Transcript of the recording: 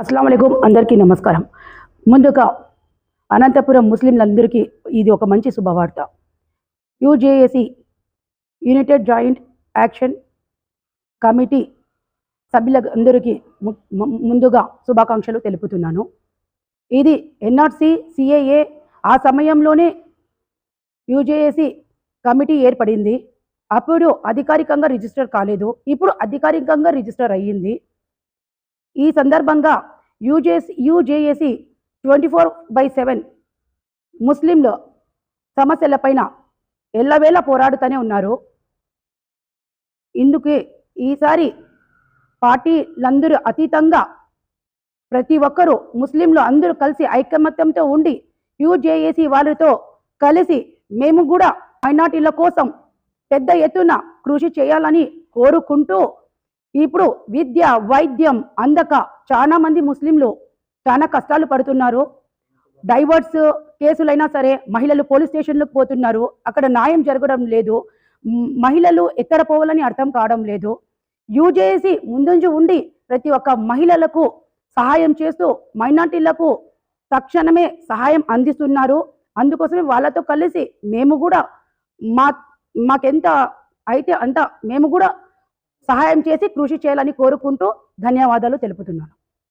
అస్సలాముఅలైకుం అందరికీ నమస్కారం. ముందుగా అనంతపురం ముస్లింలందరికీ ఇది ఒక మంచి శుభవార్త. యూజేఏసీ యునైటెడ్ జాయింట్ యాక్షన్ కమిటీ సభ్యులందరికీ ముందుగా శుభాకాంక్షలు తెలుపుతున్నాను. ఇది ఎన్ఆర్సీ సిఏఏ ఆ సమయంలోనే యూజేఏసీ కమిటీ ఏర్పడింది. అప్పుడు అధికారికంగా రిజిస్టర్ కాలేదు, ఇప్పుడు అధికారికంగా రిజిస్టర్ అయ్యింది. ఈ సందర్భంగా యూజేఏసీ 24/7 ముస్లింల సమస్యలపైన ఎల్లవేళ పోరాడుతూనే ఉన్నారు. ఇందుకే ఈసారి పార్టీలందరూ అతీతంగా ప్రతి ఒక్కరూ ముస్లింలు అందరూ కలిసి ఐకమత్యంతో ఉండి యూజేఏసీ వాళ్ళతో కలిసి మేము కూడా మైనార్టీల కోసం పెద్ద ఎత్తున కృషి చేయాలని కోరుకుంటూ, ఇప్పుడు విద్య వైద్యం అందక చాలా మంది ముస్లింలు చాలా కష్టాలు పడుతున్నారు. డైవర్స్ కేసులైనా సరే మహిళలు పోలీస్ స్టేషన్లకు పోతున్నారు, అక్కడ న్యాయం జరగడం లేదు. మహిళలు ఎక్కడ పోవాలని అర్థం కావడం లేదు. యూజేఏసీ ముందుంచి ఉండి ప్రతి ఒక్క మహిళలకు సహాయం చేస్తూ మైనార్టీలకు తక్షణమే సహాయం అందిస్తున్నారు. అందుకోసమే వాళ్ళతో కలిసి మేము కూడా మాకెంత అయితే అంత మేము కూడా సహాయం చేసి కృషి చేయాలని కోరుకుంటూ ధన్యవాదాలు తెలుపుతున్నాను.